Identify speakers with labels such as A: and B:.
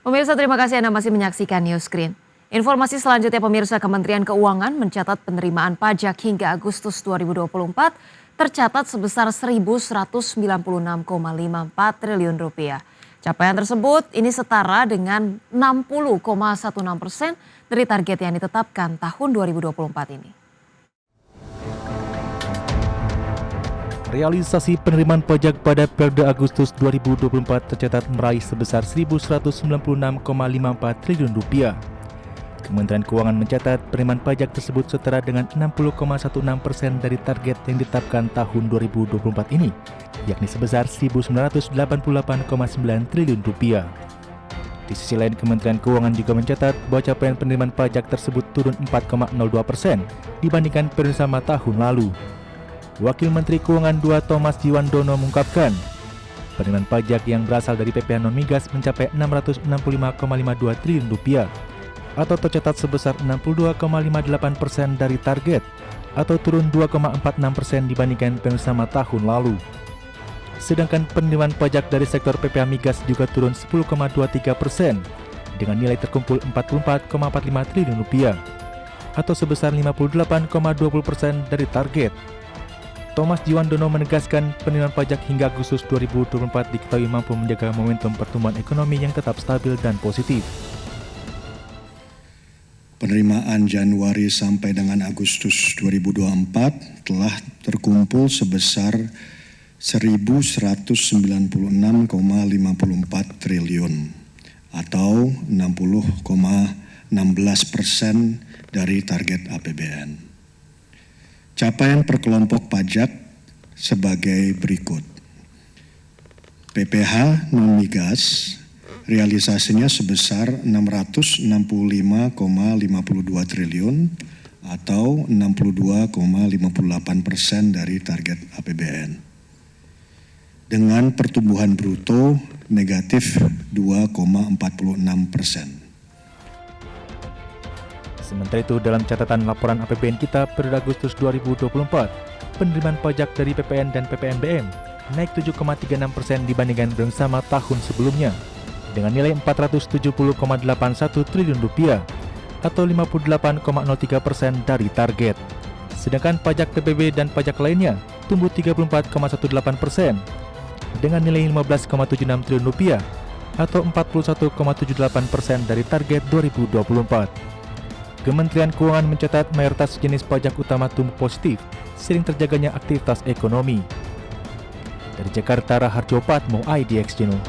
A: Pemirsa, terima kasih Anda masih menyaksikan News Screen. Informasi selanjutnya, pemirsa, Kementerian Keuangan mencatat penerimaan pajak hingga Agustus 2024 tercatat sebesar 1.196,54 triliun rupiah. Capaian tersebut ini setara dengan 60,16% dari target yang ditetapkan tahun 2024 ini.
B: Realisasi penerimaan pajak pada periode Agustus 2024 tercatat meraih sebesar 1.196,54 triliun rupiah. Kementerian Keuangan mencatat penerimaan pajak tersebut setara dengan 60,16% dari target yang ditetapkan tahun 2024 ini, yakni sebesar 1.988,9 triliun rupiah. Di sisi lain, Kementerian Keuangan juga mencatat bahwa capaian penerimaan pajak tersebut turun 4,02% dibandingkan periode sama tahun lalu. Wakil Menteri Keuangan II Thomas Jiwandono mengungkapkan, penerimaan pajak yang berasal dari PPh non-migas mencapai 665,52 triliun rupiah, atau tercatat sebesar 62,58% dari target, atau turun 2,46% dibandingkan periode sama tahun lalu. Sedangkan penerimaan pajak dari sektor PPh migas juga turun 10,23% dengan nilai terkumpul 44,45 triliun rupiah, atau sebesar 58,20% dari target. Thomas Jiwandono menegaskan penerimaan pajak hingga Agustus 2024 diketahui mampu menjaga momentum pertumbuhan ekonomi yang tetap stabil dan positif.
C: Penerimaan Januari sampai dengan Agustus 2024 telah terkumpul sebesar 1.196,54 triliun atau 60,16% dari target APBN. Capaian per kelompok pajak sebagai berikut. PPh non-migas realisasinya sebesar 665,52 triliun atau 62,58% dari target APBN. Dengan pertumbuhan bruto negatif 2,46%.
B: Sementara itu, dalam catatan laporan APBN kita periode Agustus 2024, penerimaan pajak dari PPN dan PPNBM naik 7,36% dibandingkan dengan sama tahun sebelumnya, dengan nilai 470,81 triliun rupiah atau 58,03% dari target. Sedangkan pajak TBB dan pajak lainnya tumbuh 34,18% dengan nilai 15,76 triliun rupiah atau 41,78% dari target 2024. Kementerian Keuangan mencatat mayoritas jenis pajak utama tumbuh positif, sering terjaganya aktivitas ekonomi. Dari Jakarta, Raharjo Patmo, IDX Channel.